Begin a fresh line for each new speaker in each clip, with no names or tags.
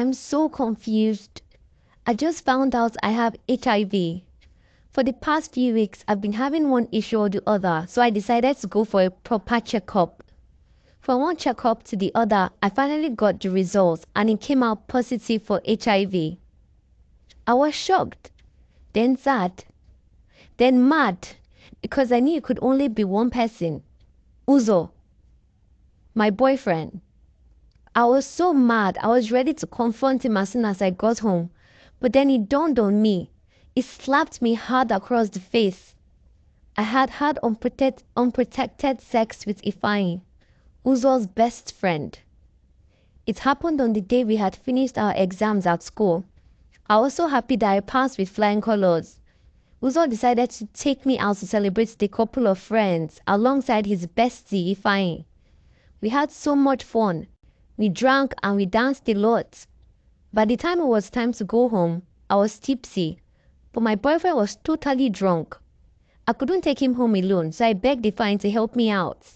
I'm so confused. I just found out I have HIV. For the past few weeks, I've been having one issue or the other, so I decided to go for a proper checkup. From one checkup to the other, I finally got the results and it came out positive for HIV. I was shocked, then sad, then mad, because I knew it could only be one person. Uzo, my boyfriend. I was so mad, I was ready to confront him as soon as I got home. But then it dawned on me. It slapped me hard across the face. I had had unprotected sex with Ifeanyi, Uzo's best friend. It happened on the day we had finished our exams at school. I was so happy that I passed with flying colors. Uzo decided to take me out to celebrate with a couple of friends alongside his bestie Ifeanyi. We had so much fun. We drank and we danced a lot. By the time it was time to go home, I was tipsy, but my boyfriend was totally drunk. I couldn't take him home alone, so I begged Ifeanyi to help me out.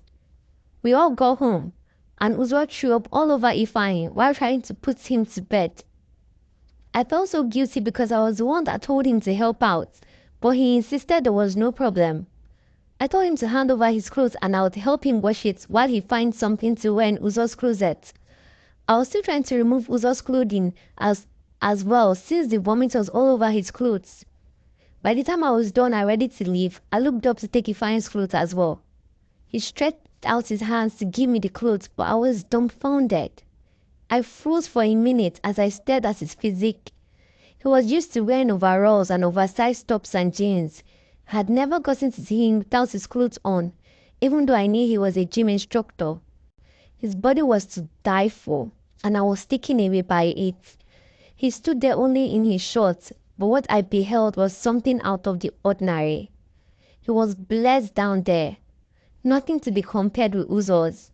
We all got home, and Uzo threw up all over Ifeanyi while trying to put him to bed. I felt so guilty because I was the one that told him to help out, but he insisted there was no problem. I told him to hand over his clothes and I would help him wash it while he finds something to wear in Uzo's closet. I was still trying to remove Uzo's clothing as well since the vomit was all over his clothes. By the time I was done and ready to leave, I looked up to take Ifeanyi's clothes as well. He stretched out his hands to give me the clothes, but I was dumbfounded. I froze for a minute as I stared at his physique. He was used to wearing overalls and oversized tops and jeans. I had never gotten to see him without his clothes on, even though I knew he was a gym instructor. His body was to die for, and I was taken away by it. He stood there only in his shorts, but what I beheld was something out of the ordinary. He was blessed down there, nothing to be compared with Uzo's.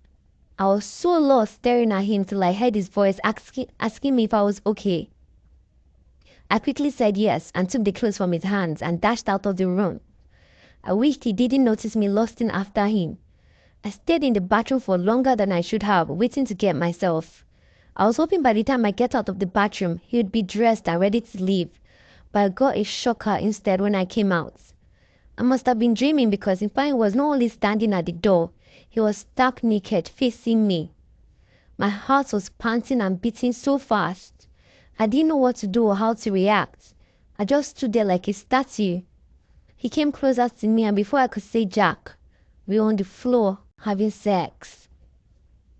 I was so lost staring at him till I heard his voice asking me if I was okay. I quickly said yes and took the clothes from his hands and dashed out of the room. I wished he didn't notice me lusting after him. I stayed in the bathroom for longer than I should have, waiting to get myself. I was hoping by the time I get out of the bathroom, he would be dressed and ready to leave, but I got a shocker instead when I came out. I must have been dreaming because Ifeanyi was not only standing at the door, he was stark naked facing me. My heart was panting and beating so fast. I didn't know what to do or how to react. I just stood there like a statue. He came closer to me and before I could say Jack, we were on the floor having sex.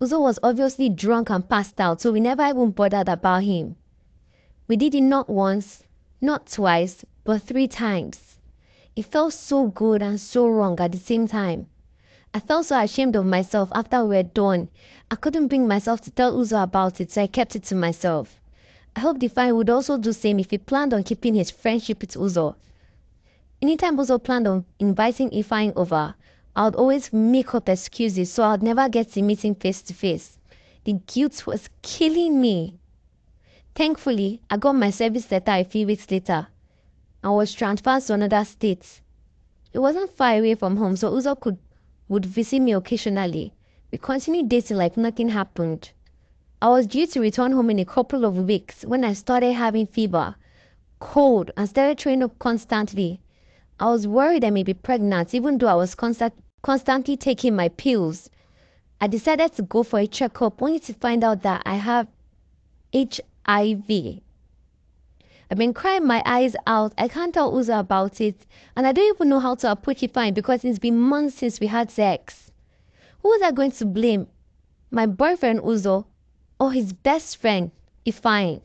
Uzo was obviously drunk and passed out, so we never even bothered about him. We did it not once, not twice, but 3 times. It felt so good and so wrong at the same time. I felt so ashamed of myself after we were done. I couldn't bring myself to tell Uzo about it, so I kept it to myself. I hoped Ifeanyi would also do the same if he planned on keeping his friendship with Uzo. Anytime Uzo planned on inviting Ifeanyi over, I would always make up excuses so I'd never get to meet him face to face. The guilt was killing me. Thankfully, I got my service letter a few weeks later and was transferred to another state. It wasn't far away from home, so Uzo would visit me occasionally. We continued dating like nothing happened. I was due to return home in a couple of weeks when I started having fever, cold, and started throwing up constantly. I was worried I may be pregnant even though I was constantly taking my pills. I decided to go for a checkup only to find out that I have HIV. I've been crying my eyes out. I can't tell Uzo about it, and I don't even know how to approach Ifeanyi because it's been months since we had sex. Who was I going to blame? My boyfriend Uzo or his best friend Ifeanyi?